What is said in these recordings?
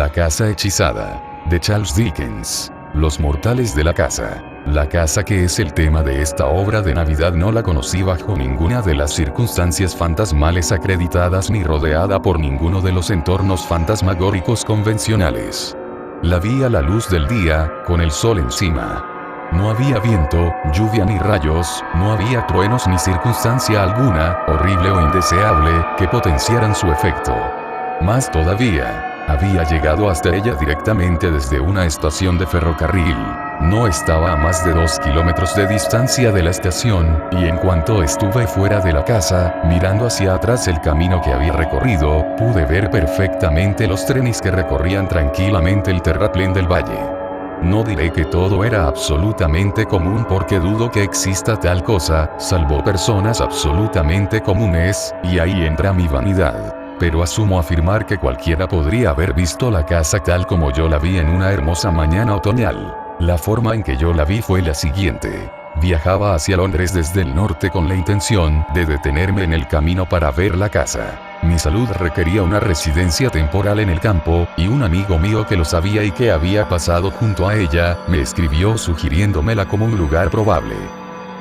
La casa hechizada. De Charles Dickens. Los mortales de la casa. La casa que es el tema de esta obra de Navidad no la conocí bajo ninguna de las circunstancias fantasmales acreditadas ni rodeada por ninguno de los entornos fantasmagóricos convencionales. La vi a la luz del día, con el sol encima. No había viento, lluvia ni rayos, no había truenos ni circunstancia alguna, horrible o indeseable, que potenciaran su efecto. Más todavía, había llegado hasta ella directamente desde una estación de ferrocarril. No estaba a más de 2 kilómetros de distancia de la estación, y en cuanto estuve fuera de la casa, mirando hacia atrás el camino que había recorrido, pude ver perfectamente los trenes que recorrían tranquilamente el terraplén del valle. No diré que todo era absolutamente común porque dudo que exista tal cosa, salvo personas absolutamente comunes, y ahí entra mi vanidad. Pero asumo afirmar que cualquiera podría haber visto la casa tal como yo la vi en una hermosa mañana otoñal. La forma en que yo la vi fue la siguiente. Viajaba hacia Londres desde el norte con la intención de detenerme en el camino para ver la casa. Mi salud requería una residencia temporal en el campo, y un amigo mío que lo sabía y que había pasado junto a ella, me escribió sugiriéndomela como un lugar probable.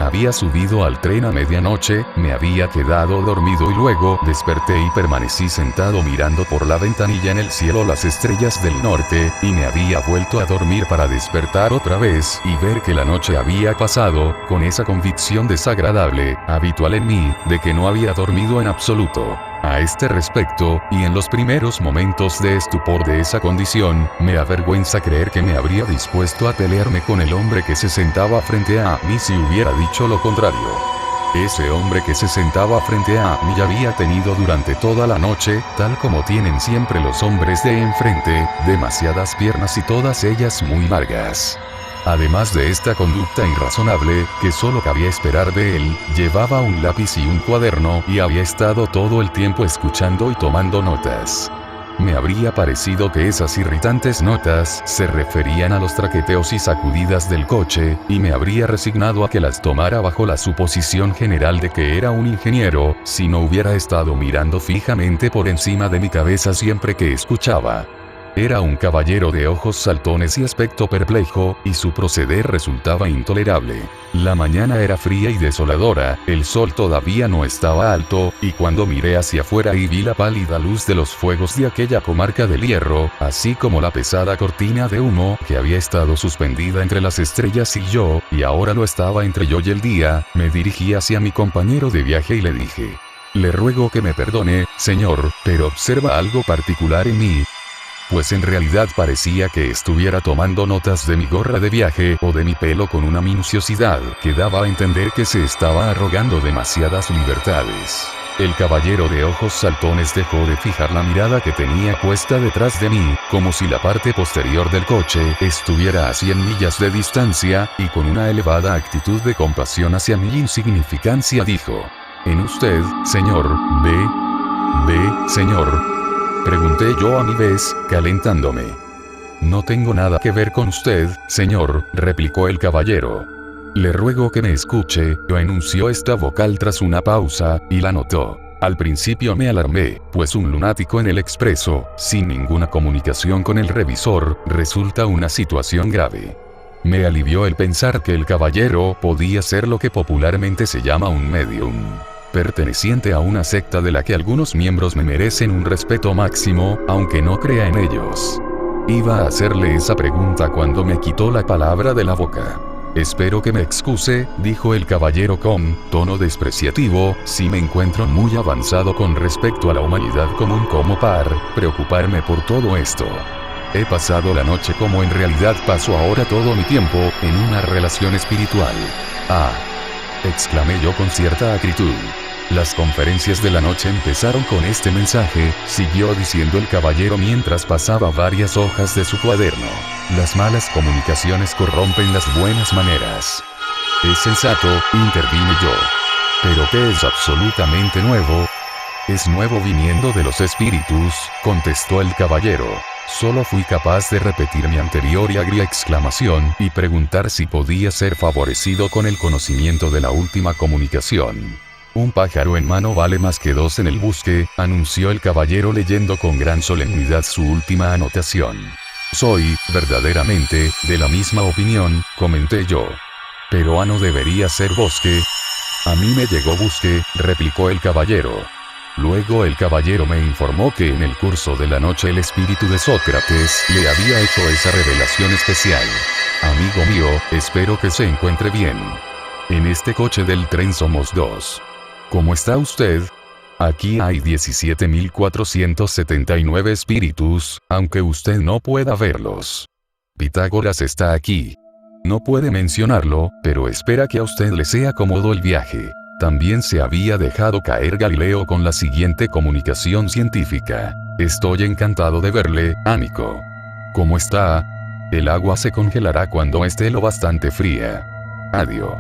Había subido al tren a medianoche, me había quedado dormido y luego desperté y permanecí sentado mirando por la ventanilla en el cielo las estrellas del norte, y me había vuelto a dormir para despertar otra vez y ver que la noche había pasado, con esa convicción desagradable, habitual en mí, de que no había dormido en absoluto. A este respecto, y en los primeros momentos de estupor de esa condición, me avergüenza creer que me habría dispuesto a pelearme con el hombre que se sentaba frente a mí si hubiera dicho lo contrario. Ese hombre que se sentaba frente a mí había tenido durante toda la noche, tal como tienen siempre los hombres de enfrente, demasiadas piernas y todas ellas muy largas. Además de esta conducta irrazonable, que solo cabía esperar de él, llevaba un lápiz y un cuaderno y había estado todo el tiempo escuchando y tomando notas. Me habría parecido que esas irritantes notas se referían a los traqueteos y sacudidas del coche, y me habría resignado a que las tomara bajo la suposición general de que era un ingeniero, si no hubiera estado mirando fijamente por encima de mi cabeza siempre que escuchaba. Era un caballero de ojos saltones y aspecto perplejo, y su proceder resultaba intolerable. La mañana era fría y desoladora, el sol todavía no estaba alto, y cuando miré hacia afuera y vi la pálida luz de los fuegos de aquella comarca del Hierro, así como la pesada cortina de humo que había estado suspendida entre las estrellas y yo, y ahora lo estaba entre yo y el día, me dirigí hacia mi compañero de viaje y le dije: «Le ruego que me perdone, señor, pero observa algo particular en mí». Pues en realidad parecía que estuviera tomando notas de mi gorra de viaje o de mi pelo con una minuciosidad que daba a entender que se estaba arrogando demasiadas libertades. El caballero de ojos saltones dejó de fijar la mirada que tenía puesta detrás de mí, como si la parte posterior del coche estuviera a 100 millas de distancia, y con una elevada actitud de compasión hacia mi insignificancia dijo: «¿En usted, señor, ve, señor?», pregunté yo a mi vez, calentándome. «No tengo nada que ver con usted, señor», replicó el caballero. «Le ruego que me escuche», enunció esta vocal tras una pausa, y la notó. Al principio me alarmé, pues un lunático en el expreso, sin ninguna comunicación con el revisor, resulta una situación grave. Me alivió el pensar que el caballero podía ser lo que popularmente se llama un medium, perteneciente a una secta de la que algunos miembros me merecen un respeto máximo, aunque no crea en ellos. Iba a hacerle esa pregunta cuando me quitó la palabra de la boca. «Espero que me excuse», dijo el caballero con tono despreciativo, «si me encuentro muy avanzado con respecto a la humanidad común como para preocuparme por todo esto. He pasado la noche como en realidad paso ahora todo mi tiempo, en una relación espiritual». «Ah», exclamé yo con cierta acritud. «Las conferencias de la noche empezaron con este mensaje», siguió diciendo el caballero mientras pasaba varias hojas de su cuaderno. «Las malas comunicaciones corrompen las buenas maneras». «Es sensato», intervine yo. «¿Pero qué es absolutamente nuevo?» «Es nuevo viniendo de los espíritus», contestó el caballero. Solo fui capaz de repetir mi anterior y agria exclamación y preguntar si podía ser favorecido con el conocimiento de la última comunicación. Un pájaro en mano vale más que dos en el bosque, anunció el caballero leyendo con gran solemnidad su última anotación. Soy, verdaderamente, de la misma opinión, comenté yo. Pero no debería ser bosque. A mí me llegó bosque, replicó el caballero. Luego el caballero me informó que en el curso de la noche el espíritu de Sócrates le había hecho esa revelación especial. Amigo mío, espero que se encuentre bien. En este coche del tren somos dos. ¿Cómo está usted? Aquí hay 17.479 espíritus, aunque usted no pueda verlos. Pitágoras está aquí. No puede mencionarlo, pero espera que a usted le sea cómodo el viaje. También se había dejado caer Galileo con la siguiente comunicación científica. Estoy encantado de verle, amigo. ¿Cómo está? El agua se congelará cuando esté lo bastante fría. Adiós.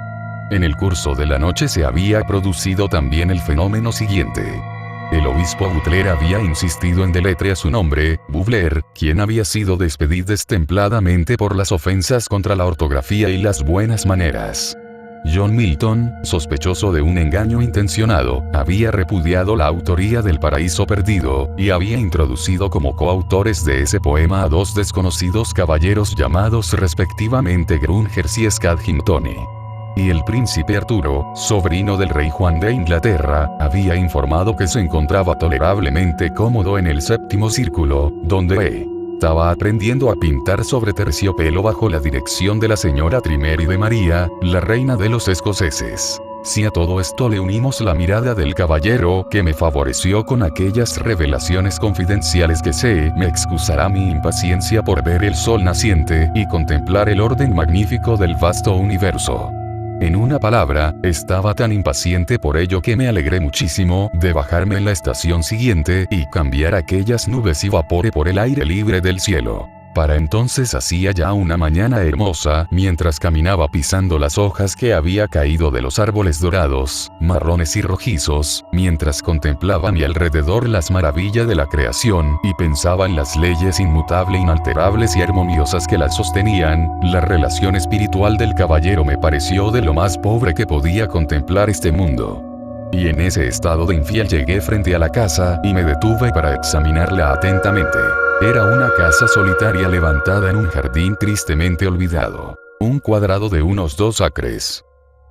En el curso de la noche se había producido también el fenómeno siguiente. El obispo Butler había insistido en deletrear su nombre, Butler, quien había sido despedido destempladamente por las ofensas contra la ortografía y las buenas maneras. John Milton, sospechoso de un engaño intencionado, había repudiado la autoría del Paraíso Perdido, y había introducido como coautores de ese poema a dos desconocidos caballeros llamados respectivamente Grungers y Scargintone. Y el príncipe Arturo, sobrino del rey Juan de Inglaterra, había informado que se encontraba tolerablemente cómodo en el séptimo círculo, donde estaba aprendiendo a pintar sobre terciopelo bajo la dirección de la señora Trimeri de María, la reina de los escoceses. Si a todo esto le unimos la mirada del caballero que me favoreció con aquellas revelaciones confidenciales que me excusará mi impaciencia por ver el sol naciente y contemplar el orden magnífico del vasto universo. En una palabra, estaba tan impaciente por ello que me alegré muchísimo de bajarme en la estación siguiente y cambiar aquellas nubes y vapores por el aire libre del cielo. Para entonces hacía ya una mañana hermosa, mientras caminaba pisando las hojas que había caído de los árboles dorados, marrones y rojizos, mientras contemplaba a mi alrededor las maravillas de la creación y pensaba en las leyes inmutables, inalterables y armoniosas que las sostenían, la relación espiritual del caballero me pareció de lo más pobre que podía contemplar este mundo. Y en ese estado de infiel llegué frente a la casa y me detuve para examinarla atentamente. Era una casa solitaria levantada en un jardín tristemente olvidado. Un cuadrado de unos 2 acres.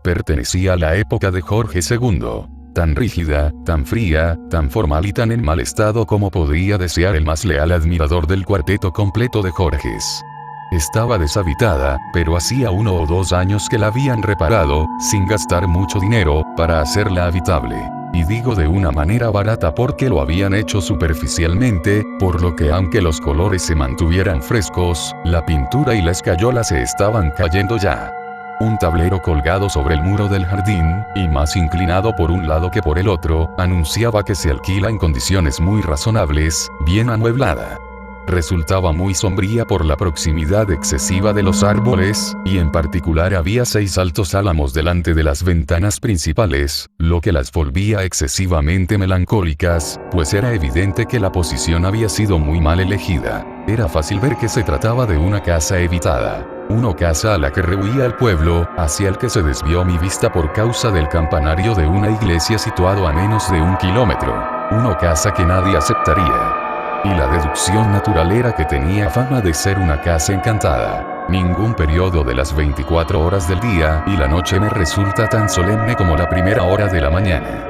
Pertenecía a la época de Jorge II. Tan rígida, tan fría, tan formal y tan en mal estado como podía desear el más leal admirador del cuarteto completo de Jorges. Estaba deshabitada, pero hacía 1 o 2 años que la habían reparado, sin gastar mucho dinero, para hacerla habitable. Y digo de una manera barata porque lo habían hecho superficialmente, por lo que aunque los colores se mantuvieran frescos, la pintura y la escayola se estaban cayendo ya. Un tablero colgado sobre el muro del jardín, y más inclinado por un lado que por el otro, anunciaba que se alquila en condiciones muy razonables, bien amueblada. Resultaba muy sombría por la proximidad excesiva de los árboles, y en particular había 6 altos álamos delante de las ventanas principales, lo que las volvía excesivamente melancólicas, pues era evidente que la posición había sido muy mal elegida. Era fácil ver que se trataba de una casa evitada. Una casa a la que rehuía el pueblo, hacia el que se desvió mi vista por causa del campanario de una iglesia situado a menos de 1 kilómetro. Una casa que nadie aceptaría. Y la deducción natural era que tenía fama de ser una casa encantada. Ningún periodo de las 24 horas del día y la noche me resulta tan solemne como la primera hora de la mañana.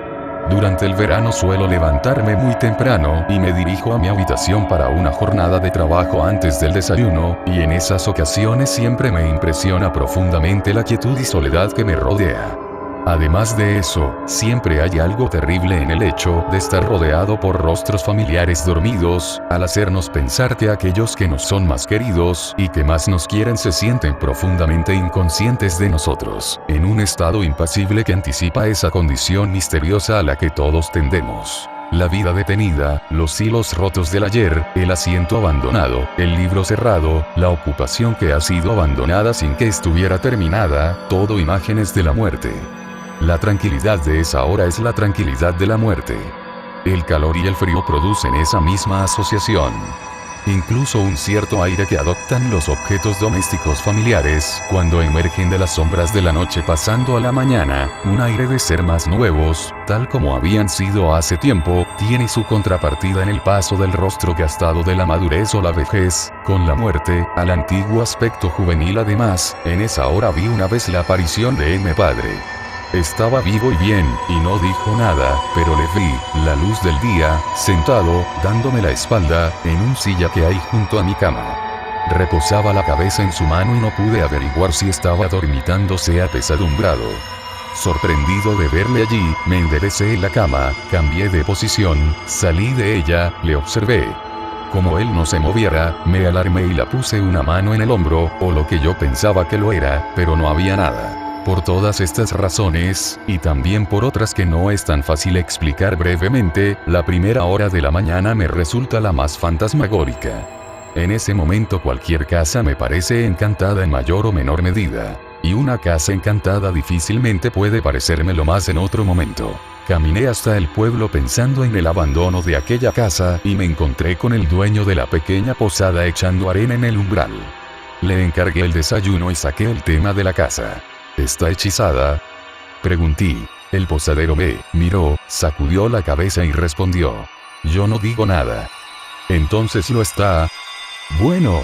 Durante el verano suelo levantarme muy temprano y me dirijo a mi habitación para una jornada de trabajo antes del desayuno, y en esas ocasiones siempre me impresiona profundamente la quietud y soledad que me rodea. Además de eso, siempre hay algo terrible en el hecho de estar rodeado por rostros familiares dormidos, al hacernos pensar que aquellos que nos son más queridos y que más nos quieren se sienten profundamente inconscientes de nosotros, en un estado impasible que anticipa esa condición misteriosa a la que todos tendemos. La vida detenida, los hilos rotos del ayer, el asiento abandonado, el libro cerrado, la ocupación que ha sido abandonada sin que estuviera terminada, todo imágenes de la muerte. La tranquilidad de esa hora es la tranquilidad de la muerte. El calor y el frío producen esa misma asociación. Incluso un cierto aire que adoptan los objetos domésticos familiares cuando emergen de las sombras de la noche pasando a la mañana, un aire de ser más nuevos, tal como habían sido hace tiempo, tiene su contrapartida en el paso del rostro gastado de la madurez o la vejez, con la muerte, al antiguo aspecto juvenil. Además, en esa hora vi una vez la aparición de mi padre. Estaba vivo y bien, y no dijo nada, pero le vi, la luz del día, sentado, dándome la espalda, en un silla que hay junto a mi cama. Reposaba la cabeza en su mano y no pude averiguar si estaba dormitándose apesadumbrado. Sorprendido de verle allí, me enderecé en la cama, cambié de posición, salí de ella, le observé. Como él no se moviera, me alarmé y le puse una mano en el hombro, o lo que yo pensaba que lo era, pero no había nada. Por todas estas razones, y también por otras que no es tan fácil explicar brevemente, la primera hora de la mañana me resulta la más fantasmagórica. En ese momento cualquier casa me parece encantada en mayor o menor medida. Y una casa encantada difícilmente puede parecérmelo más en otro momento. Caminé hasta el pueblo pensando en el abandono de aquella casa y me encontré con el dueño de la pequeña posada echando arena en el umbral. Le encargué el desayuno y saqué el tema de la casa. ¿Está hechizada?, pregunté. El posadero me miró, sacudió la cabeza y respondió: yo no digo nada. ¿Entonces lo está? Bueno,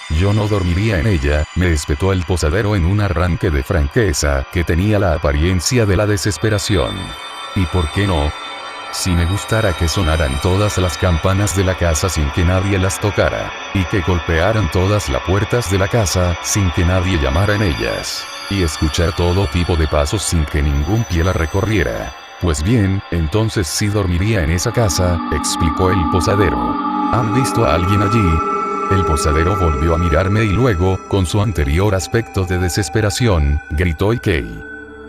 yo no dormiría en ella, me espetó el posadero en un arranque de franqueza que tenía la apariencia de la desesperación. ¿Y por qué no? Si me gustara que sonaran todas las campanas de la casa sin que nadie las tocara, y que golpearan todas las puertas de la casa sin que nadie llamara en ellas, y escuchar todo tipo de pasos sin que ningún pie la recorriera. Pues bien, entonces sí dormiría en esa casa, explicó el posadero. ¿Han visto a alguien allí? El posadero volvió a mirarme y luego, con su anterior aspecto de desesperación, gritó Ikei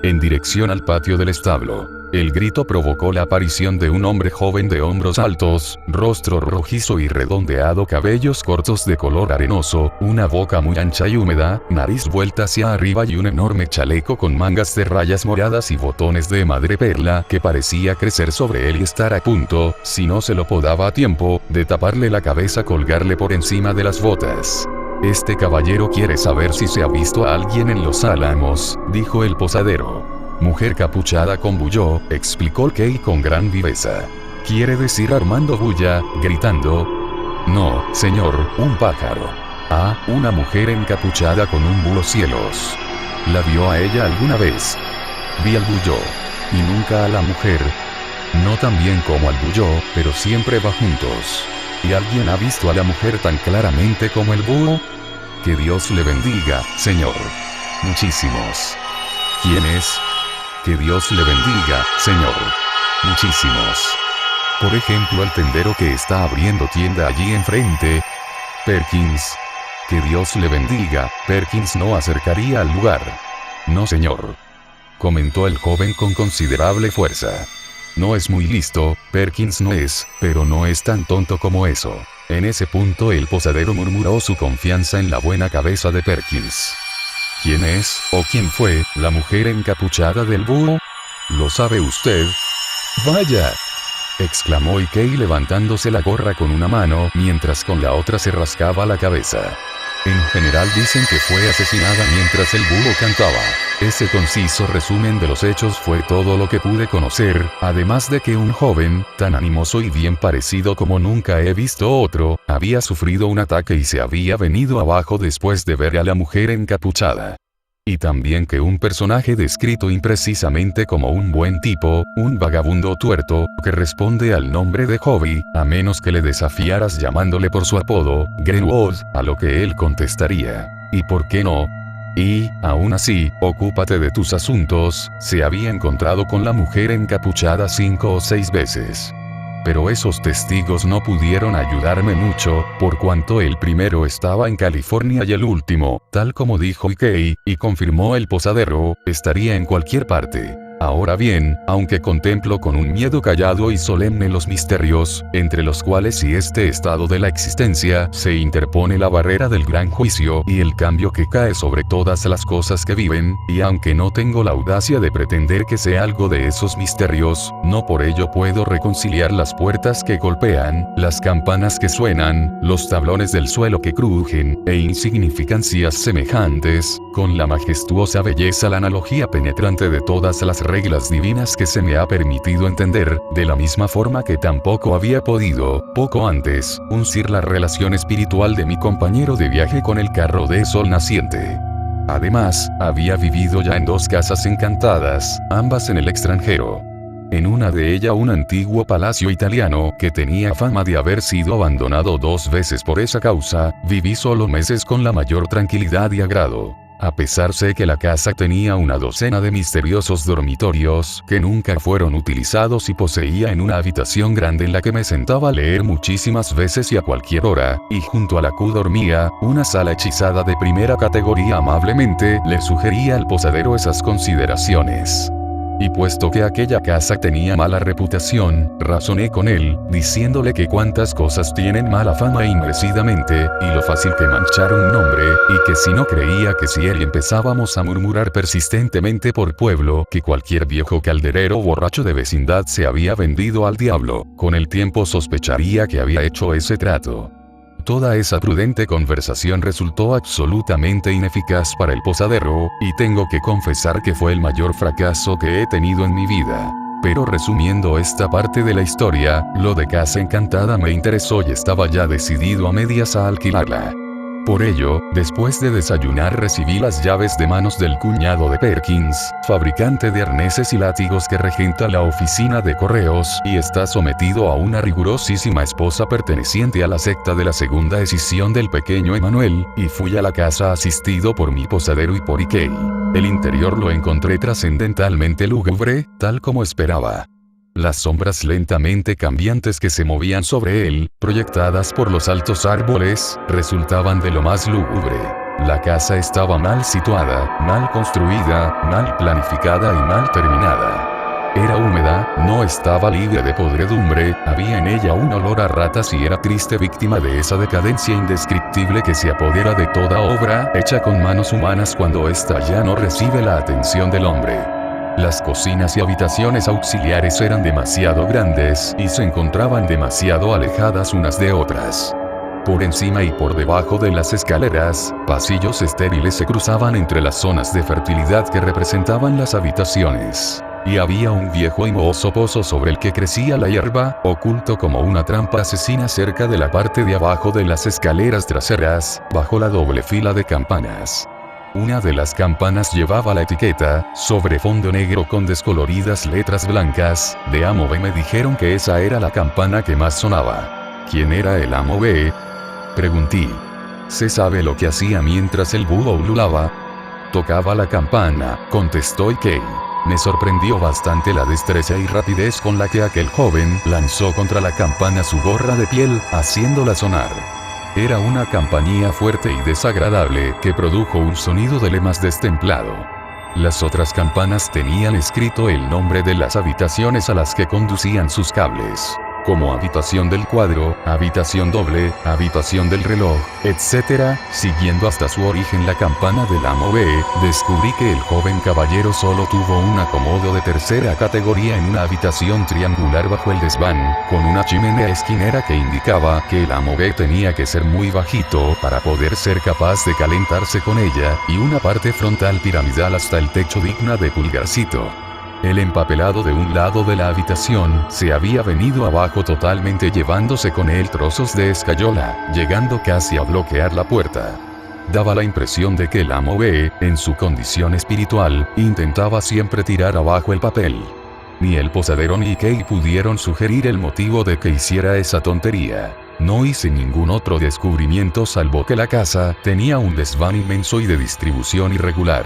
en dirección al patio del establo. El grito provocó la aparición de un hombre joven de hombros altos, rostro rojizo y redondeado, cabellos cortos de color arenoso, una boca muy ancha y húmeda, nariz vuelta hacia arriba y un enorme chaleco con mangas de rayas moradas y botones de madreperla que parecía crecer sobre él y estar a punto, si no se lo podaba a tiempo, de taparle la cabeza, colgarle por encima de las botas. Este caballero quiere saber si se ha visto a alguien en Los Álamos, dijo el posadero. Mujer capuchada con bulló, explicó Kei con gran viveza. ¿Quiere decir armando bulla, gritando? No, señor, un pájaro. Ah, una mujer encapuchada con un búho cielos. ¿La vio a ella alguna vez? Vi al bulló. Y nunca a la mujer. No tan bien como al bulló, pero siempre va juntos. ¿Y alguien ha visto a la mujer tan claramente como el búho? Que Dios le bendiga, señor. Muchísimos. ¿Quién es? Que Dios le bendiga, señor. Muchísimos. Por ejemplo, el tendero que está abriendo tienda allí enfrente. Perkins. Que Dios le bendiga. Perkins no acercaría al lugar. No, señor. Comentó el joven con considerable fuerza. No es muy listo, Perkins no es, pero no es tan tonto como eso. En ese punto el posadero murmuró su confianza en la buena cabeza de Perkins. ¿Quién es, o quién fue, la mujer encapuchada del búho? ¿Lo sabe usted? ¡Vaya!, exclamó Ikei levantándose la gorra con una mano mientras con la otra se rascaba la cabeza. En general dicen que fue asesinada mientras el búho cantaba. Ese conciso resumen de los hechos fue todo lo que pude conocer, además de que un joven, tan animoso y bien parecido como nunca he visto otro, había sufrido un ataque y se había venido abajo después de ver a la mujer encapuchada. Y también que un personaje descrito imprecisamente como un buen tipo, un vagabundo tuerto, que responde al nombre de Hobby, a menos que le desafiaras llamándole por su apodo, Greenwood, a lo que él contestaría: ¿y por qué no? Y, aún así, ocúpate de tus asuntos, se había encontrado con la mujer encapuchada 5 o 6 veces. Pero esos testigos no pudieron ayudarme mucho, por cuanto el primero estaba en California y el último, tal como dijo Ikei, y confirmó el posadero, estaría en cualquier parte. Ahora bien, aunque contemplo con un miedo callado y solemne los misterios, entre los cuales y este estado de la existencia se interpone la barrera del gran juicio y el cambio que cae sobre todas las cosas que viven, y aunque no tengo la audacia de pretender que sé algo de esos misterios, no por ello puedo reconciliar las puertas que golpean, las campanas que suenan, los tablones del suelo que crujen, e insignificancias semejantes, con la majestuosa belleza, la analogía penetrante de todas las reglas divinas que se me ha permitido entender, de la misma forma que tampoco había podido, poco antes, uncir la relación espiritual de mi compañero de viaje con el carro de sol naciente. Además, había vivido ya en 2 casas encantadas, ambas en el extranjero. En una de ellas un antiguo palacio italiano que tenía fama de haber sido abandonado 2 veces por esa causa, viví solo meses con la mayor tranquilidad y agrado. A pesar sé que la casa tenía una docena de misteriosos dormitorios que nunca fueron utilizados y poseía en una habitación grande en la que me sentaba a leer muchísimas veces y a cualquier hora, y junto a la que dormía, una sala hechizada de primera categoría. Amablemente le sugería al posadero esas consideraciones. Y puesto que aquella casa tenía mala reputación, razoné con él, diciéndole que cuántas cosas tienen mala fama inmerecidamente, y lo fácil que manchar un nombre, y que si no creía que si él empezábamos a murmurar persistentemente por pueblo que cualquier viejo calderero borracho de vecindad se había vendido al diablo, con el tiempo sospecharía que había hecho ese trato. Toda esa prudente conversación resultó absolutamente ineficaz para el posadero, y tengo que confesar que fue el mayor fracaso que he tenido en mi vida. Pero resumiendo esta parte de la historia, lo de Casa Encantada me interesó y estaba ya decidido a medias a alquilarla. Por ello, después de desayunar recibí las llaves de manos del cuñado de Perkins, fabricante de arneses y látigos que regenta la oficina de correos y está sometido a una rigurosísima esposa perteneciente a la secta de la segunda escisión del pequeño Emanuel, y fui a la casa asistido por mi posadero y por Ikei. El interior lo encontré trascendentalmente lúgubre, tal como esperaba. Las sombras lentamente cambiantes que se movían sobre él, proyectadas por los altos árboles, resultaban de lo más lúgubre. La casa estaba mal situada, mal construida, mal planificada y mal terminada. Era húmeda, no estaba libre de podredumbre, había en ella un olor a ratas y era triste víctima de esa decadencia indescriptible que se apodera de toda obra hecha con manos humanas cuando ésta ya no recibe la atención del hombre. Las cocinas y habitaciones auxiliares eran demasiado grandes y se encontraban demasiado alejadas unas de otras. Por encima y por debajo de las escaleras, pasillos estériles se cruzaban entre las zonas de fertilidad que representaban las habitaciones. Y había un viejo y mohoso pozo sobre el que crecía la hierba, oculto como una trampa asesina cerca de la parte de abajo de las escaleras traseras, bajo la doble fila de campanas. Una de las campanas llevaba la etiqueta, sobre fondo negro con descoloridas letras blancas, de Amo B. Me dijeron que esa era la campana que más sonaba. ¿Quién era el Amo B? Pregunté. ¿Se sabe lo que hacía mientras el búho ululaba? Tocaba la campana, contestó Ikei. Me sorprendió bastante la destreza y rapidez con la que aquel joven lanzó contra la campana su gorra de piel, haciéndola sonar. Era una campanilla fuerte y desagradable que produjo un sonido de le más destemplado. Las otras campanas tenían escrito el nombre de las habitaciones a las que conducían sus cables, como habitación del cuadro, habitación doble, habitación del reloj, etc. Siguiendo hasta su origen la campana del Amo B, descubrí que el joven caballero solo tuvo un acomodo de tercera categoría en una habitación triangular bajo el desván, con una chimenea esquinera que indicaba que el Amo B tenía que ser muy bajito para poder ser capaz de calentarse con ella, y una parte frontal piramidal hasta el techo digna de Pulgarcito. El empapelado de un lado de la habitación se había venido abajo totalmente, llevándose con él trozos de escayola, llegando casi a bloquear la puerta. Daba la impresión de que el Amo B, en su condición espiritual, intentaba siempre tirar abajo el papel. Ni el posadero ni Ikei pudieron sugerir el motivo de que hiciera esa tontería. No hice ningún otro descubrimiento salvo que la casa tenía un desván inmenso y de distribución irregular.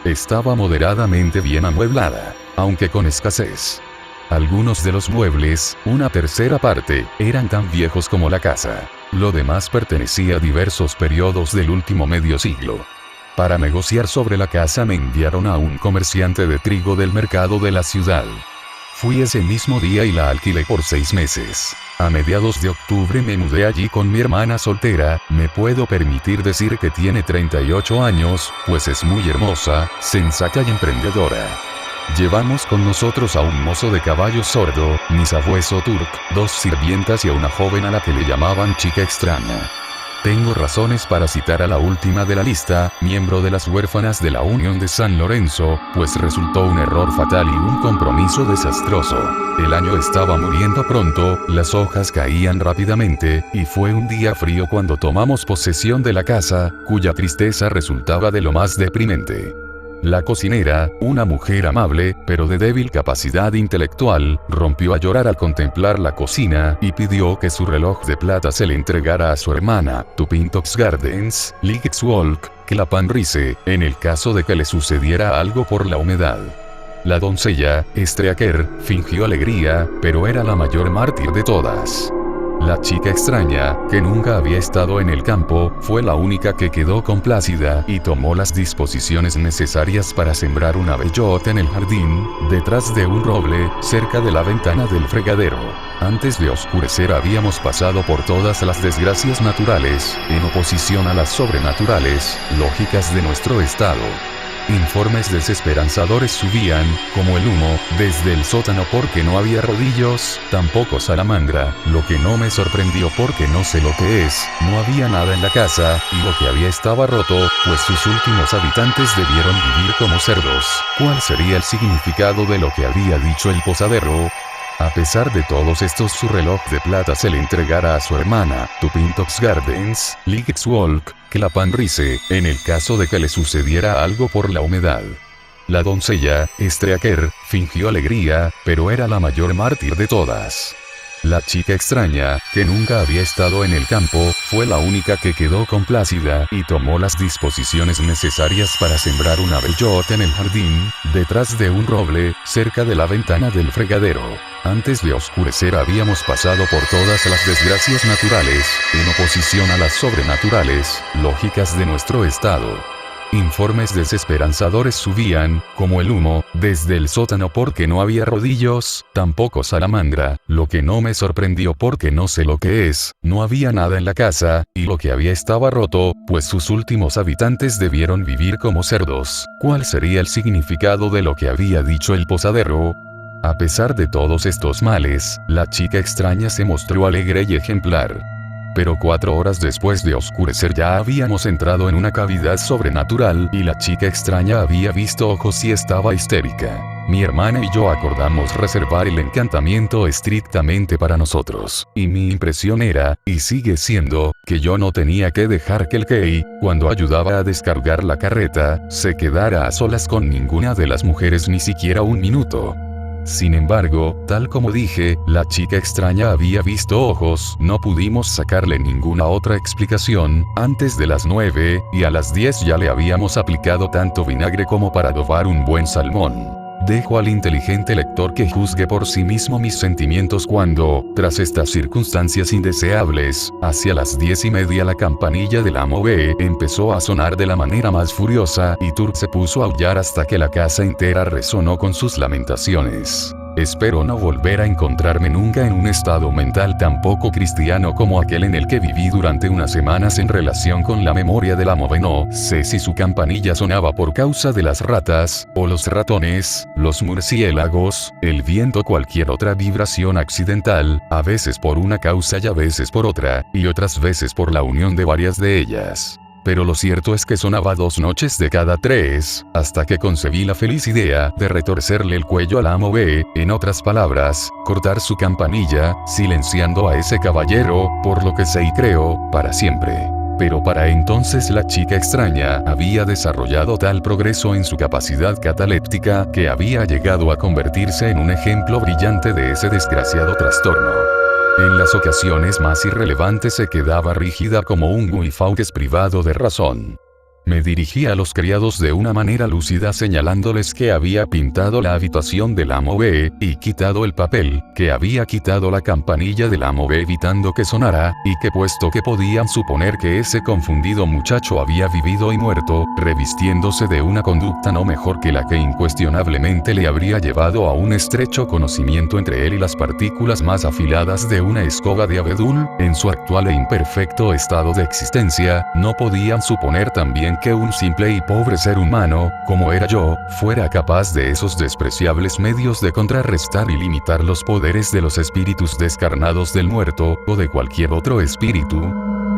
Estaba moderadamente bien amueblada, aunque con escasez. Algunos de los muebles, una tercera parte, eran tan viejos como la casa. Lo demás pertenecía a diversos periodos del último medio siglo. Para negociar sobre la casa me enviaron a un comerciante de trigo del mercado de la ciudad. Fui ese mismo día y la alquilé por 6 meses. A mediados de octubre me mudé allí con mi hermana soltera. Me puedo permitir decir que tiene 38 años, pues es muy hermosa, sensata y emprendedora. Llevamos con nosotros a un mozo de caballo sordo, mi sabueso Turk, 2 sirvientas y a una joven a la que le llamaban chica extraña. Tengo razones para citar a la última de la lista, miembro de las huérfanas de la Unión de San Lorenzo, pues resultó un error fatal y un compromiso desastroso. El año estaba muriendo pronto, las hojas caían rápidamente, y fue un día frío cuando tomamos posesión de la casa, cuya tristeza resultaba de lo más deprimente. La cocinera, una mujer amable, pero de débil capacidad intelectual, rompió a llorar al contemplar la cocina y pidió que su reloj de plata se le entregara a su hermana, Tupintox Gardens, Ligetswolk, que la Panrise, en el caso de que le sucediera algo por la humedad. La doncella, Streaker, fingió alegría, pero era la mayor mártir de todas. La chica extraña, que nunca había estado en el campo, fue la única que quedó complacida y tomó las disposiciones necesarias para sembrar una bellota en el jardín, detrás de un roble, cerca de la ventana del fregadero. Antes de oscurecer habíamos pasado por todas las desgracias naturales, en oposición a las sobrenaturales, lógicas de nuestro estado. Informes desesperanzadores subían, como el humo, desde el sótano porque no había rodillos, tampoco salamandra, lo que no me sorprendió porque no sé lo que es, no había nada en la casa, y lo que había estaba roto, pues sus últimos habitantes debieron vivir como cerdos. ¿Cuál sería el significado de lo que había dicho el posadero? A pesar de todos estos, su reloj de plata se le entregara a su hermana, Tupintox Gardens, Ligetswolk, que la Panrise, en el caso de que le sucediera algo por la humedad. La doncella, Streaker, fingió alegría, pero era la mayor mártir de todas. La chica extraña, que nunca había estado en el campo, fue la única que quedó complacida y tomó las disposiciones necesarias para sembrar una bellota en el jardín, detrás de un roble, cerca de la ventana del fregadero. Antes de oscurecer habíamos pasado por todas las desgracias naturales, en oposición a las sobrenaturales, lógicas de nuestro estado. Informes desesperanzadores subían, como el humo, desde el sótano porque no había rodillos, tampoco salamandra, lo que no me sorprendió porque no sé lo que es, no había nada en la casa, y lo que había estaba roto, pues sus últimos habitantes debieron vivir como cerdos. ¿Cuál sería el significado de lo que había dicho el posadero? A pesar de todos estos males, la chica extraña se mostró alegre y ejemplar. Pero 4 horas después de oscurecer ya habíamos entrado en una cavidad sobrenatural y la chica extraña había visto ojos y estaba histérica. Mi hermana y yo acordamos reservar el encantamiento estrictamente para nosotros, y mi impresión era, y sigue siendo, que yo no tenía que dejar que el Kei, cuando ayudaba a descargar la carreta, se quedara a solas con ninguna de las mujeres ni siquiera un minuto. Sin embargo, tal como dije, la chica extraña había visto ojos, no pudimos sacarle ninguna otra explicación, antes de las 9, y a las 10 ya le habíamos aplicado tanto vinagre como para adobar un buen salmón. Dejo al inteligente lector que juzgue por sí mismo mis sentimientos cuando, tras estas circunstancias indeseables, hacia las 10:30 la campanilla del amo B empezó a sonar de la manera más furiosa y Turk se puso a aullar hasta que la casa entera resonó con sus lamentaciones. Espero no volver a encontrarme nunca en un estado mental tan poco cristiano como aquel en el que viví durante unas semanas en relación con la memoria del amo B. No sé si su campanilla sonaba por causa de las ratas, o los ratones, los murciélagos, el viento o cualquier otra vibración accidental, a veces por una causa y a veces por otra, y otras veces por la unión de varias de ellas. Pero lo cierto es que sonaba 2 noches de cada 3, hasta que concebí la feliz idea de retorcerle el cuello al amo B, en otras palabras, cortar su campanilla, silenciando a ese caballero, por lo que sé y creo, para siempre. Pero para entonces la chica extraña había desarrollado tal progreso en su capacidad cataléptica que había llegado a convertirse en un ejemplo brillante de ese desgraciado trastorno. En las ocasiones más irrelevantes se quedaba rígida como un guifauques privado de razón. Me dirigí a los criados de una manera lúcida señalándoles que había pintado la habitación del amo B, y quitado el papel, que había quitado la campanilla del amo B evitando que sonara, y que puesto que podían suponer que ese confundido muchacho había vivido y muerto, revistiéndose de una conducta no mejor que la que incuestionablemente le habría llevado a un estrecho conocimiento entre él y las partículas más afiladas de una escoba de abedul, en su actual e imperfecto estado de existencia, no podían suponer también que un simple y pobre ser humano, como era yo, fuera capaz de esos despreciables medios de contrarrestar y limitar los poderes de los espíritus descarnados del muerto, o de cualquier otro espíritu.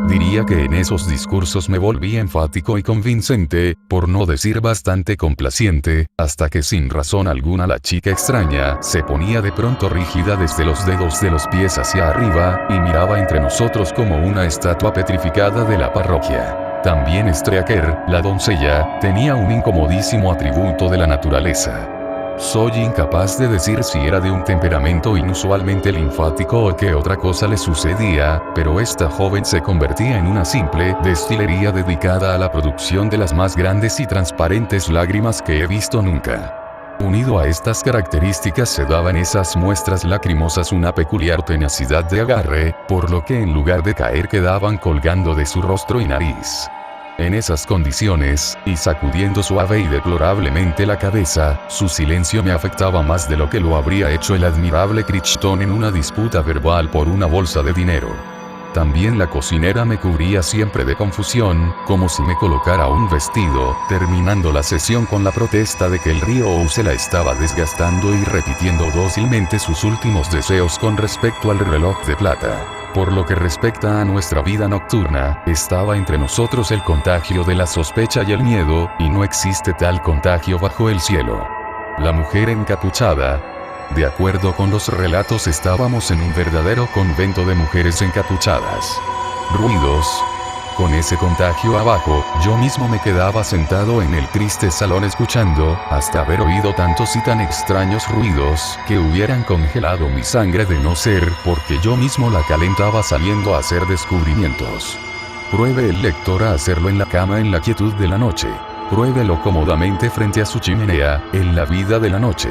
Diría que en esos discursos me volví enfático y convincente, por no decir bastante complaciente, hasta que sin razón alguna la chica extraña se ponía de pronto rígida desde los dedos de los pies hacia arriba, y miraba entre nosotros como una estatua petrificada de la parroquia. También Streaker, la doncella, tenía un incomodísimo atributo de la naturaleza. Soy incapaz de decir si era de un temperamento inusualmente linfático o qué otra cosa le sucedía, pero esta joven se convertía en una simple destilería dedicada a la producción de las más grandes y transparentes lágrimas que he visto nunca. Unido a estas características se daba en esas muestras lacrimosas una peculiar tenacidad de agarre, por lo que en lugar de caer quedaban colgando de su rostro y nariz. En esas condiciones, y sacudiendo suave y deplorablemente la cabeza, su silencio me afectaba más de lo que lo habría hecho el admirable Crichton en una disputa verbal por una bolsa de dinero. También la cocinera me cubría siempre de confusión, como si me colocara un vestido, terminando la sesión con la protesta de que el río O se la estaba desgastando y repitiendo dócilmente sus últimos deseos con respecto al reloj de plata. Por lo que respecta a nuestra vida nocturna, estaba entre nosotros el contagio de la sospecha y el miedo, y no existe tal contagio bajo el cielo. La mujer encapuchada. De acuerdo con los relatos, estábamos en un verdadero convento de mujeres encapuchadas. Ruidos. Con ese contagio abajo, yo mismo me quedaba sentado en el triste salón escuchando, hasta haber oído tantos y tan extraños ruidos, que hubieran congelado mi sangre de no ser porque yo mismo la calentaba saliendo a hacer descubrimientos. Pruebe el lector a hacerlo en la cama en la quietud de la noche. Pruébelo cómodamente frente a su chimenea, en la vida de la noche.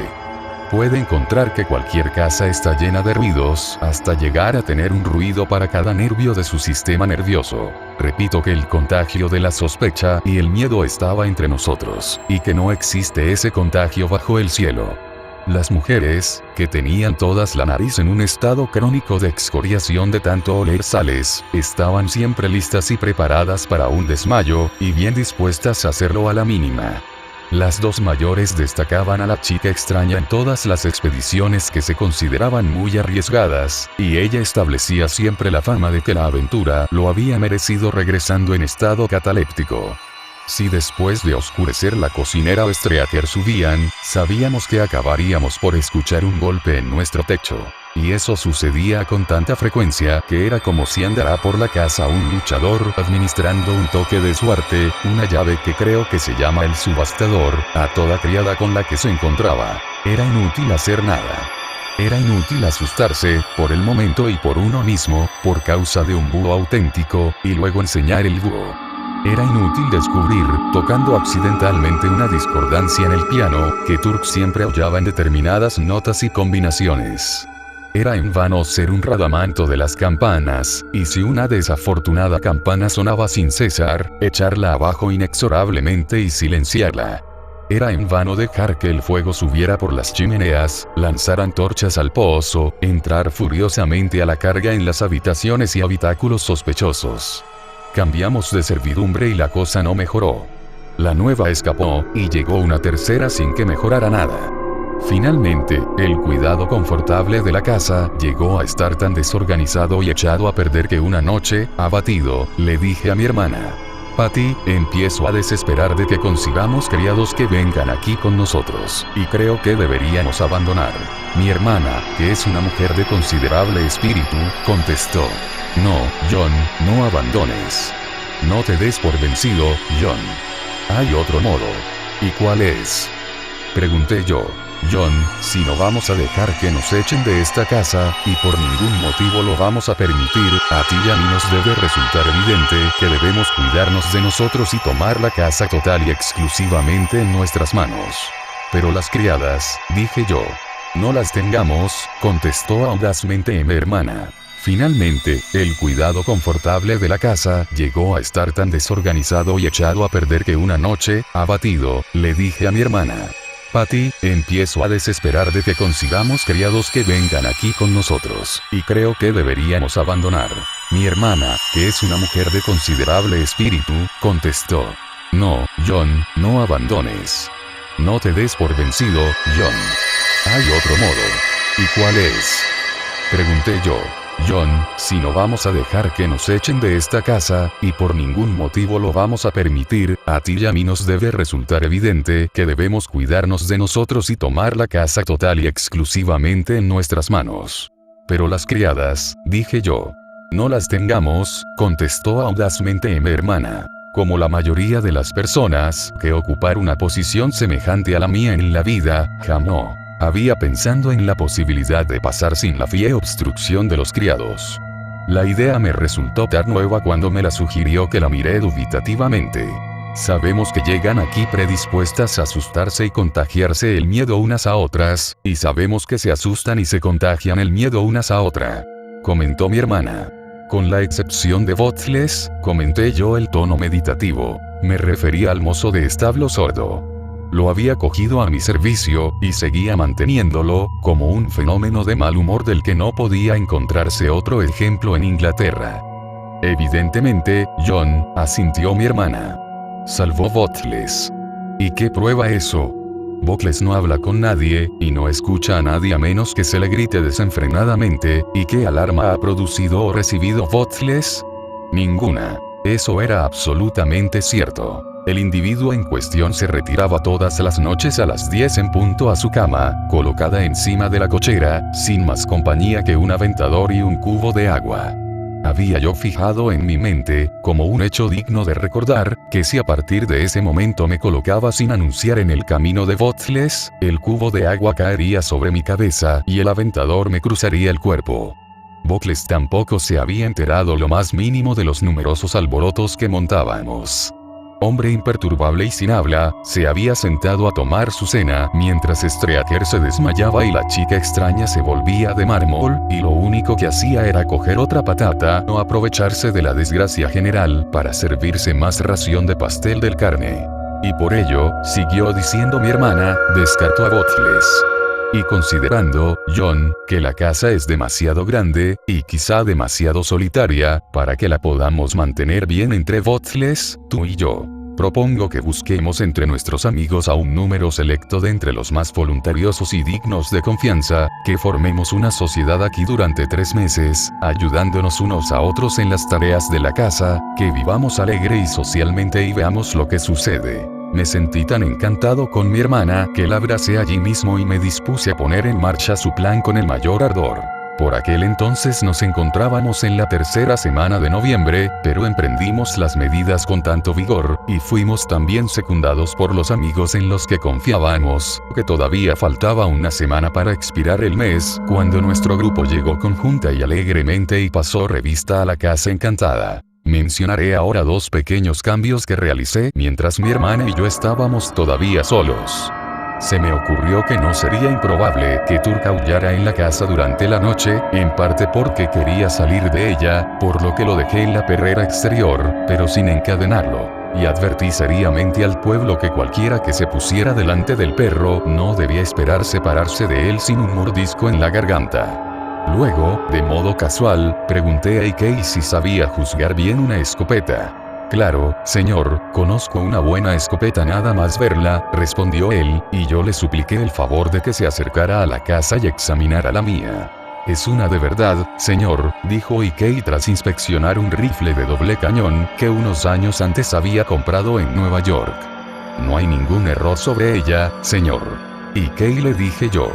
Puede encontrar que cualquier casa está llena de ruidos, hasta llegar a tener un ruido para cada nervio de su sistema nervioso. Repito que el contagio de la sospecha y el miedo estaba entre nosotros, y que no existe ese contagio bajo el cielo. Las mujeres, que tenían todas la nariz en un estado crónico de excoriación de tanto oler sales, estaban siempre listas y preparadas para un desmayo, y bien dispuestas a hacerlo a la mínima. Las dos mayores destacaban a la chica extraña en todas las expediciones que se consideraban muy arriesgadas, y ella establecía siempre la fama de que la aventura lo había merecido regresando en estado cataléptico. Si después de oscurecer la cocinera o Streaker subían, sabíamos que acabaríamos por escuchar un golpe en nuestro techo. Y eso sucedía con tanta frecuencia que era como si andara por la casa un luchador administrando un toque de suerte, una llave que creo que se llama el subastador, a toda criada con la que se encontraba. Era inútil hacer nada. Era inútil asustarse, por el momento y por uno mismo, por causa de un búho auténtico, y luego enseñar el búho. Era inútil descubrir, tocando accidentalmente una discordancia en el piano, que Turk siempre hollaba en determinadas notas y combinaciones. Era en vano ser un radamanto de las campanas, y si una desafortunada campana sonaba sin cesar, echarla abajo inexorablemente y silenciarla. Era en vano dejar que el fuego subiera por las chimeneas, lanzar antorchas al pozo, entrar furiosamente a la carga en las habitaciones y habitáculos sospechosos. Cambiamos de servidumbre y la cosa no mejoró. La nueva escapó, y llegó una tercera sin que mejorara nada. Finalmente, el cuidado confortable de la casa llegó a estar tan desorganizado y echado a perder que una noche, abatido, le dije a mi hermana: Patty, empiezo a desesperar de que consigamos criados que vengan aquí con nosotros, y creo que deberíamos abandonar. Mi hermana, que es una mujer de considerable espíritu, contestó: No, John, no abandones. No te des por vencido, John. Hay otro modo. ¿Y cuál es? Pregunté yo. John, si no vamos a dejar que nos echen de esta casa, y por ningún motivo lo vamos a permitir, a ti y a mí nos debe resultar evidente que debemos cuidarnos de nosotros y tomar la casa total y exclusivamente en nuestras manos. Pero las criadas, dije yo. No las tengamos, contestó audazmente mi hermana. Finalmente, el cuidado confortable de la casa llegó a estar tan desorganizado y echado a perder que una noche, abatido, le dije a mi hermana. Patty, empiezo a desesperar de que consigamos criados que vengan aquí con nosotros, y creo que deberíamos abandonar. Mi hermana, que es una mujer de considerable espíritu, contestó. No, John, no abandones. No te des por vencido, John. Hay otro modo. ¿Y cuál es? Pregunté yo. John, si no vamos a dejar que nos echen de esta casa, y por ningún motivo lo vamos a permitir, a ti y a mí nos debe resultar evidente que debemos cuidarnos de nosotros y tomar la casa total y exclusivamente en nuestras manos. Pero las criadas, dije yo. No las tengamos, contestó audazmente mi hermana. Como la mayoría de las personas que ocupar una posición semejante a la mía en la vida, jamás había pensando en la posibilidad de pasar sin la fiel obstrucción de los criados. La idea me resultó tan nueva cuando me la sugirió que la miré dubitativamente. Sabemos que llegan aquí predispuestas a asustarse y contagiarse el miedo unas a otras, y sabemos que se asustan y se contagian el miedo unas a otra, comentó mi hermana. Con la excepción de Bottles, comenté yo el tono meditativo, me refería al mozo de establo sordo. Lo había cogido a mi servicio, y seguía manteniéndolo, como un fenómeno de mal humor del que no podía encontrarse otro ejemplo en Inglaterra. Evidentemente, John, asintió mi hermana. Salvó Bottles. ¿Y qué prueba eso? Bottles no habla con nadie, y no escucha a nadie a menos que se le grite desenfrenadamente, ¿y qué alarma ha producido o recibido Bottles? Ninguna. Eso era absolutamente cierto. El individuo en cuestión se retiraba todas las noches a las 10 en punto a su cama, colocada encima de la cochera, sin más compañía que un aventador y un cubo de agua. Había yo fijado en mi mente, como un hecho digno de recordar, que si a partir de ese momento me colocaba sin anunciar en el camino de Bottles, el cubo de agua caería sobre mi cabeza y el aventador me cruzaría el cuerpo. Bottles tampoco se había enterado lo más mínimo de los numerosos alborotos que montábamos. Hombre imperturbable y sin habla, se había sentado a tomar su cena mientras Streaker se desmayaba y la chica extraña se volvía de mármol, y lo único que hacía era coger otra patata o aprovecharse de la desgracia general para servirse más ración de pastel del carne. Y por ello, siguió diciendo mi hermana, descartó a Bottles. Y considerando, John, que la casa es demasiado grande, y quizá demasiado solitaria, para que la podamos mantener bien entre Bottles, tú y yo, propongo que busquemos entre nuestros amigos a un número selecto de entre los más voluntariosos y dignos de confianza, que formemos una sociedad aquí durante 3 meses, ayudándonos unos a otros en las tareas de la casa, que vivamos alegre y socialmente y veamos lo que sucede. Me sentí tan encantado con mi hermana que la abracé allí mismo y me dispuse a poner en marcha su plan con el mayor ardor. Por aquel entonces nos encontrábamos en la 3ª semana de noviembre, pero emprendimos las medidas con tanto vigor, y fuimos también secundados por los amigos en los que confiábamos, que todavía faltaba una semana para expirar el mes, cuando nuestro grupo llegó conjunta y alegremente y pasó revista a la casa encantada. Mencionaré ahora 2 pequeños cambios que realicé mientras mi hermana y yo estábamos todavía solos. Se me ocurrió que no sería improbable que Turk aullara en la casa durante la noche, en parte porque quería salir de ella, por lo que lo dejé en la perrera exterior, pero sin encadenarlo, y advertí seriamente al pueblo que cualquiera que se pusiera delante del perro no debía esperar separarse de él sin un mordisco en la garganta. Luego, de modo casual, pregunté a Ikei si sabía juzgar bien una escopeta. Claro, señor, conozco una buena escopeta nada más verla, respondió él, y yo le supliqué el favor de que se acercara a la casa y examinara la mía. Es una de verdad, señor, dijo Ikei tras inspeccionar un rifle de doble cañón que unos años antes había comprado en Nueva York. No hay ningún error sobre ella, señor. Ikei, le dije yo.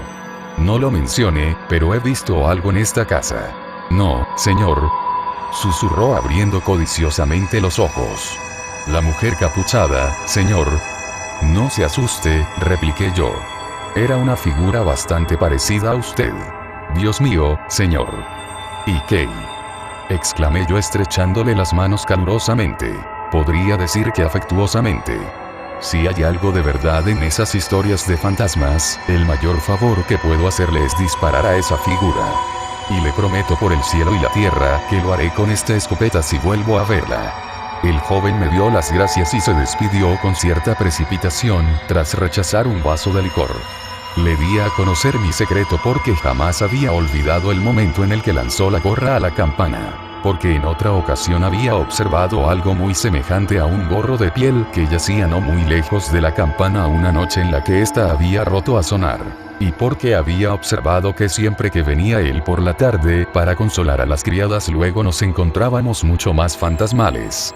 No lo mencione, pero he visto algo en esta casa. No, señor. Susurró abriendo codiciosamente los ojos. La mujer capuchada, señor. No se asuste, repliqué yo. Era una figura bastante parecida a usted. Dios mío, señor. ¿Y qué? Exclamé yo estrechándole las manos calurosamente. Podría decir que afectuosamente. Si hay algo de verdad en esas historias de fantasmas, el mayor favor que puedo hacerle es disparar a esa figura. Y le prometo por el cielo y la tierra que lo haré con esta escopeta si vuelvo a verla. El joven me dio las gracias y se despidió con cierta precipitación, tras rechazar un vaso de licor. Le di a conocer mi secreto porque jamás había olvidado el momento en el que lanzó la gorra a la campana. Porque en otra ocasión había observado algo muy semejante a un gorro de piel que yacía no muy lejos de la campana una noche en la que ésta había roto a sonar. Y porque había observado que siempre que venía él por la tarde para consolar a las criadas luego nos encontrábamos mucho más fantasmales.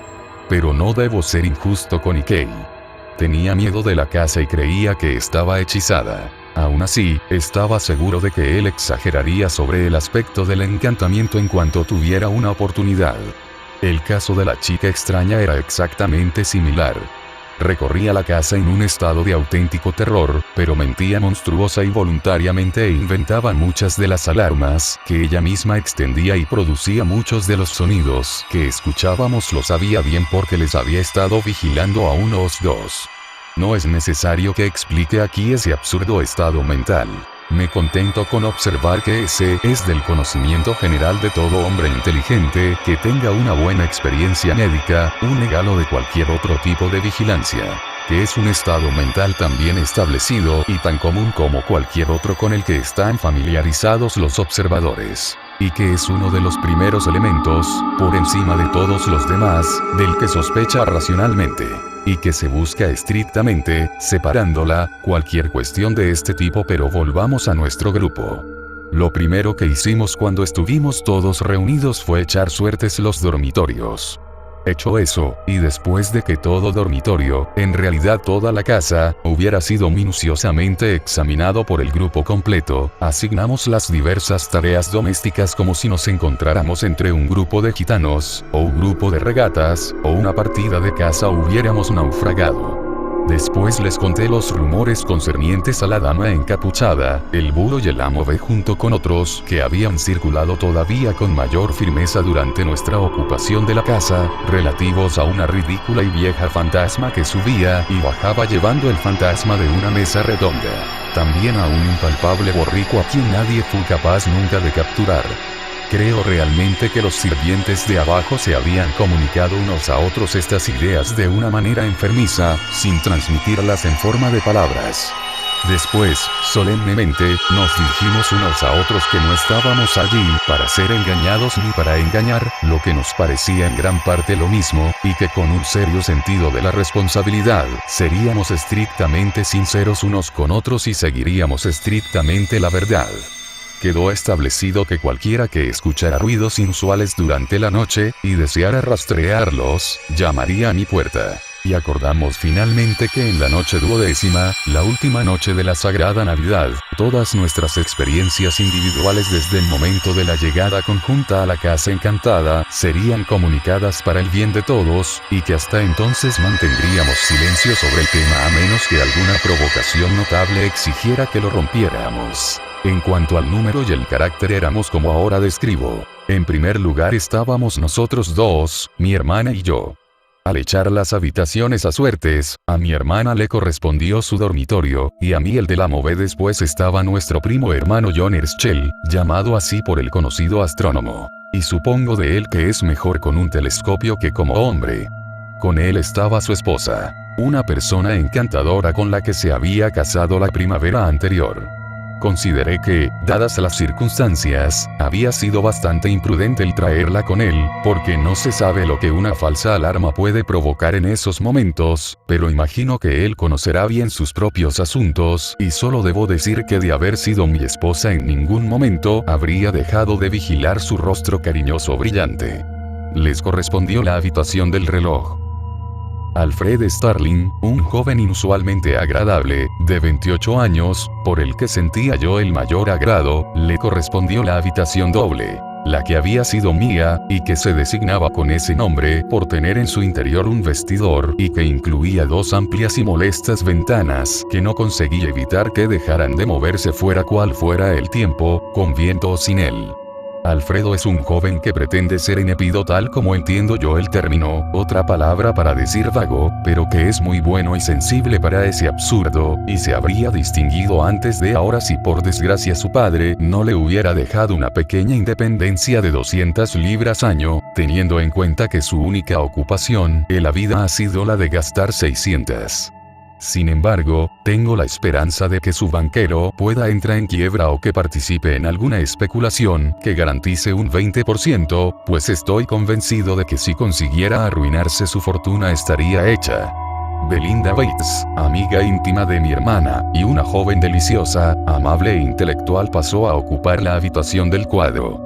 Pero no debo ser injusto con Ikei. Tenía miedo de la casa y creía que estaba hechizada. Aún así, estaba seguro de que él exageraría sobre el aspecto del encantamiento en cuanto tuviera una oportunidad. El caso de la chica extraña era exactamente similar. Recorría la casa en un estado de auténtico terror, pero mentía monstruosa y voluntariamente e inventaba muchas de las alarmas que ella misma extendía y producía muchos de los sonidos que escuchábamos lo sabía bien porque les había estado vigilando a unos dos. No es necesario que explique aquí ese absurdo estado mental. Me contento con observar que ese es del conocimiento general de todo hombre inteligente que tenga una buena experiencia médica, un regalo de cualquier otro tipo de vigilancia. Que es un estado mental tan bien establecido y tan común como cualquier otro con el que están familiarizados los observadores. Y que es uno de los primeros elementos, por encima de todos los demás, del que sospecha racionalmente. Y que se busca estrictamente, separándola, cualquier cuestión de este tipo. Pero volvamos a nuestro grupo. Lo primero que hicimos cuando estuvimos todos reunidos fue echar suertes los dormitorios. Hecho eso, y después de que todo dormitorio, en realidad toda la casa, hubiera sido minuciosamente examinado por el grupo completo, asignamos las diversas tareas domésticas como si nos encontráramos entre un grupo de gitanos, o un grupo de regatas, o una partida de caza o hubiéramos naufragado. Después les conté los rumores concernientes a la dama encapuchada, el búho y el amo B junto con otros que habían circulado todavía con mayor firmeza durante nuestra ocupación de la casa, relativos a una ridícula y vieja fantasma que subía y bajaba llevando el fantasma de una mesa redonda. También a un impalpable borrico a quien nadie fue capaz nunca de capturar. Creo realmente que los sirvientes de abajo se habían comunicado unos a otros estas ideas de una manera enfermiza, sin transmitirlas en forma de palabras. Después, solemnemente, nos dirigimos unos a otros que no estábamos allí para ser engañados ni para engañar, lo que nos parecía en gran parte lo mismo, y que con un serio sentido de la responsabilidad, seríamos estrictamente sinceros unos con otros y seguiríamos estrictamente la verdad. Quedó establecido que cualquiera que escuchara ruidos inusuales durante la noche, y deseara rastrearlos, llamaría a mi puerta. Y acordamos finalmente que en la noche duodécima, la última noche de la Sagrada Navidad, todas nuestras experiencias individuales desde el momento de la llegada conjunta a la Casa Encantada, serían comunicadas para el bien de todos, y que hasta entonces mantendríamos silencio sobre el tema a menos que alguna provocación notable exigiera que lo rompiéramos. En cuanto al número y el carácter éramos como ahora describo. En primer lugar estábamos nosotros dos, mi hermana y yo. Al echar las habitaciones a suertes, a mi hermana le correspondió su dormitorio, y a mí el de la MOVE. Después estaba nuestro primo hermano John Herschel, llamado así por el conocido astrónomo. Y supongo de él que es mejor con un telescopio que como hombre. Con él estaba su esposa, una persona encantadora con la que se había casado la primavera anterior. Consideré que, dadas las circunstancias, había sido bastante imprudente el traerla con él, porque no se sabe lo que una falsa alarma puede provocar en esos momentos, pero imagino que él conocerá bien sus propios asuntos, y solo debo decir que de haber sido mi esposa en ningún momento habría dejado de vigilar su rostro cariñoso brillante. Les correspondió la habitación del reloj. Alfred Starling, un joven inusualmente agradable, de 28 años, por el que sentía yo el mayor agrado, le correspondió la habitación doble. la que había sido mía, y que se designaba con ese nombre por tener en su interior un vestidor y que incluía 2 amplias y molestas ventanas que no conseguí evitar que dejaran de moverse fuera cual fuera el tiempo, con viento o sin él. Alfredo es un joven que pretende ser inépido tal como entiendo yo el término, otra palabra para decir vago, pero que es muy bueno y sensible para ese absurdo, y se habría distinguido antes de ahora si por desgracia su padre no le hubiera dejado una pequeña independencia de 200 libras año, teniendo en cuenta que su única ocupación en la vida ha sido la de gastar 600. Sin embargo, tengo la esperanza de que su banquero pueda entrar en quiebra o que participe en alguna especulación que garantice un 20%, pues estoy convencido de que si consiguiera arruinarse su fortuna estaría hecha. Belinda Bates, amiga íntima de mi hermana, y una joven deliciosa, amable e intelectual pasó a ocupar la habitación del cuadro.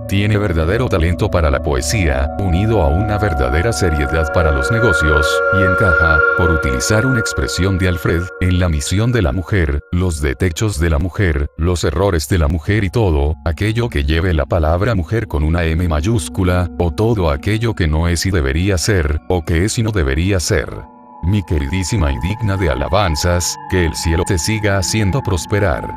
Tiene verdadero talento para la poesía, unido a una verdadera seriedad para los negocios, y encaja, por utilizar una expresión de Alfred, en la misión de la mujer, los defectos de la mujer, los errores de la mujer y todo aquello que lleve la palabra mujer con una M mayúscula, o todo aquello que no es y debería ser, o que es y no debería ser. Mi queridísima y digna de alabanzas, que el cielo te siga haciendo prosperar.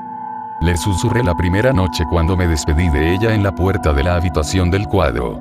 Le susurré la primera noche cuando me despedí de ella en la puerta de la habitación del cuadro.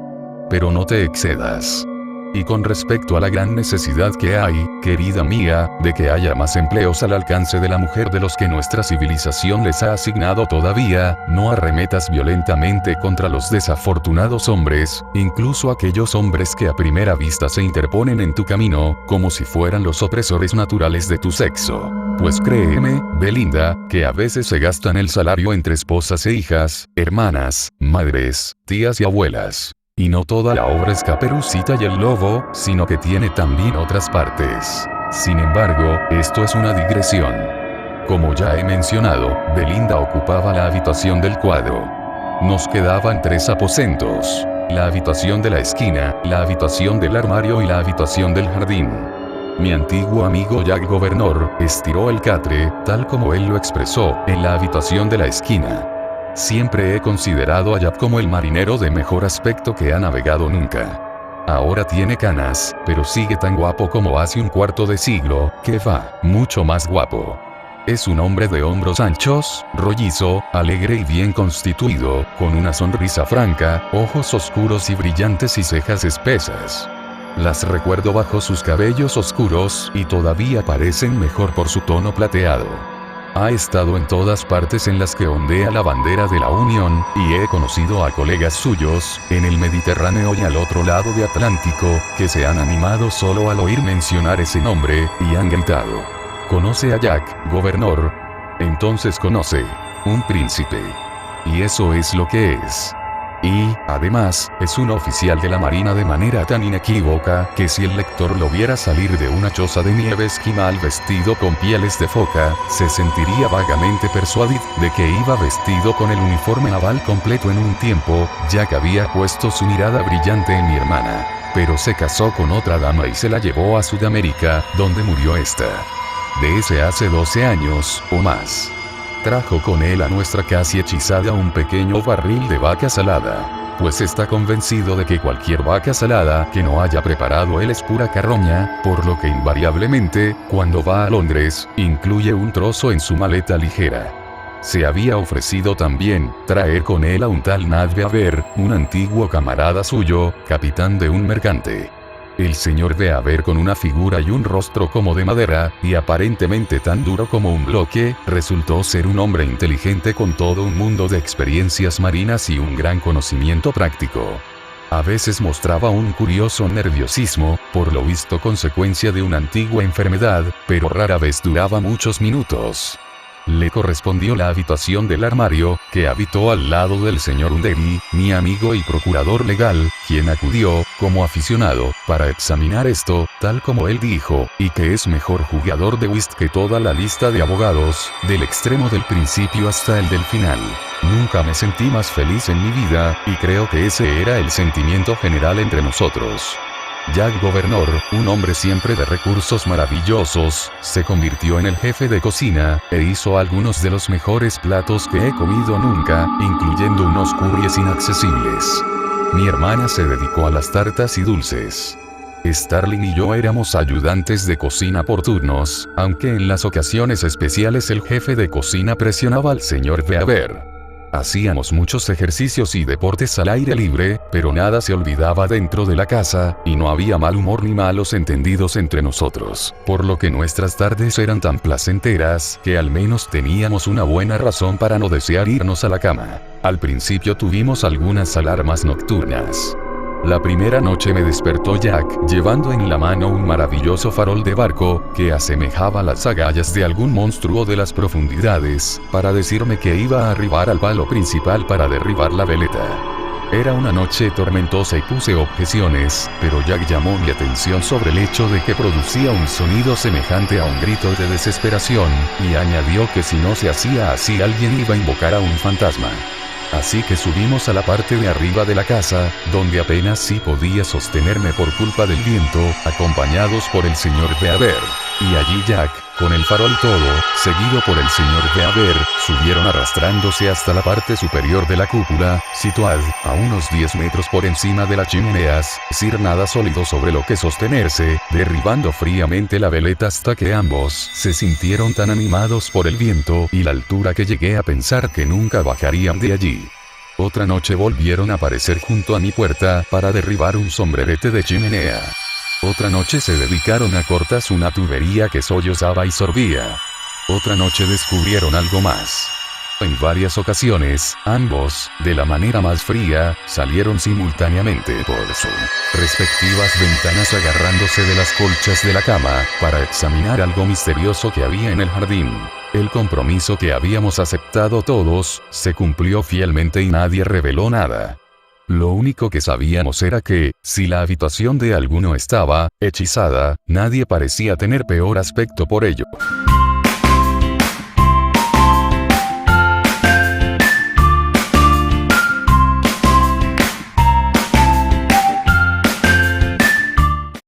Pero no te excedas. Y con respecto a la gran necesidad que hay, querida mía, de que haya más empleos al alcance de la mujer de los que nuestra civilización les ha asignado todavía, no arremetas violentamente contra los desafortunados hombres, incluso aquellos hombres que a primera vista se interponen en tu camino, como si fueran los opresores naturales de tu sexo. Pues créeme, Belinda, que a veces se gastan el salario entre esposas e hijas, hermanas, madres, tías y abuelas. Y no toda la obra es Caperucita y el Lobo, sino que tiene también otras partes. Sin embargo, esto es una digresión. Como ya he mencionado, Belinda ocupaba la habitación del cuadro. Nos quedaban 3 aposentos: la habitación de la esquina, la habitación del armario y la habitación del jardín. Mi antiguo amigo Jack Governor estiró el catre, tal como él lo expresó, en la habitación de la esquina. Siempre he considerado a Jack como el marinero de mejor aspecto que ha navegado nunca. Ahora tiene canas, pero sigue tan guapo como hace un cuarto de siglo, que va, mucho más guapo. Es un hombre de hombros anchos, rollizo, alegre y bien constituido, con una sonrisa franca, ojos oscuros y brillantes y cejas espesas. Las recuerdo bajo sus cabellos oscuros, y todavía parecen mejor por su tono plateado. Ha estado en todas partes en las que ondea la bandera de la Unión, y he conocido a colegas suyos, en el Mediterráneo y al otro lado de Atlántico, que se han animado solo al oír mencionar ese nombre, y han gritado: ¿Conoce a Jack, Governor? Entonces conoce un príncipe. Y eso es lo que es. Y, además, es un oficial de la Marina de manera tan inequívoca, que si el lector lo viera salir de una choza de nieve esquimal vestido con pieles de foca, se sentiría vagamente persuadido de que iba vestido con el uniforme naval completo en un tiempo. Jack había puesto su mirada brillante en mi hermana. Pero se casó con otra dama y se la llevó a Sudamérica, donde murió esta. De ese hace 12 años, o más. Trajo con él a nuestra casi hechizada un pequeño barril de vaca salada, pues está convencido de que cualquier vaca salada que no haya preparado él es pura carroña, por lo que invariablemente, cuando va a Londres, incluye un trozo en su maleta ligera. Se había ofrecido también traer con él a un tal Nat Beaver, un antiguo camarada suyo, capitán de un mercante. El señor Beaver, con una figura y un rostro como de madera, y aparentemente tan duro como un bloque, resultó ser un hombre inteligente con todo un mundo de experiencias marinas y un gran conocimiento práctico. A veces mostraba un curioso nerviosismo, por lo visto consecuencia de una antigua enfermedad, pero rara vez duraba muchos minutos. Le correspondió la habitación del armario, que habitó al lado del señor Undery, mi amigo y procurador legal, quien acudió, como aficionado, para examinar esto, tal como él dijo, y que es mejor jugador de whist que toda la lista de abogados, del extremo del principio hasta el del final. Nunca me sentí más feliz en mi vida, y creo que ese era el sentimiento general entre nosotros. Jack Governor, un hombre siempre de recursos maravillosos, se convirtió en el jefe de cocina, e hizo algunos de los mejores platos que he comido nunca, incluyendo unos curries inaccesibles. Mi hermana se dedicó a las tartas y dulces. Starling y yo éramos ayudantes de cocina por turnos, aunque en las ocasiones especiales el jefe de cocina presionaba al señor Beaver. Hacíamos muchos ejercicios y deportes al aire libre, pero nada se olvidaba dentro de la casa, y no había mal humor ni malos entendidos entre nosotros, por lo que nuestras tardes eran tan placenteras, que al menos teníamos una buena razón para no desear irnos a la cama. Al principio tuvimos algunas alarmas nocturnas. La primera noche me despertó Jack, llevando en la mano un maravilloso farol de barco, que asemejaba las agallas de algún monstruo de las profundidades, para decirme que iba a arribar al palo principal para derribar la veleta. Era una noche tormentosa y puse objeciones, pero Jack llamó mi atención sobre el hecho de que producía un sonido semejante a un grito de desesperación, y añadió que si no se hacía así alguien iba a invocar a un fantasma. Así que subimos a la parte de arriba de la casa, donde apenas sí podía sostenerme por culpa del viento, acompañados por el señor Beaver. Y allí Jack, con el farol todo, seguido por el señor Beaver, subieron arrastrándose hasta la parte superior de la cúpula, situada a unos 10 metros por encima de las chimeneas, sin nada sólido sobre lo que sostenerse, derribando fríamente la veleta hasta que ambos se sintieron tan animados por el viento y la altura que llegué a pensar que nunca bajarían de allí. Otra noche volvieron a aparecer junto a mi puerta para derribar un sombrerete de chimenea. Otra noche se dedicaron a cortar una tubería que sollozaba y sorbía. Otra noche descubrieron algo más. En varias ocasiones, ambos, de la manera más fría, salieron simultáneamente por sus respectivas ventanas agarrándose de las colchas de la cama, para examinar algo misterioso que había en el jardín. El compromiso que habíamos aceptado todos, se cumplió fielmente y nadie reveló nada. Lo único que sabíamos era que, si la habitación de alguno estaba hechizada, nadie parecía tener peor aspecto por ello.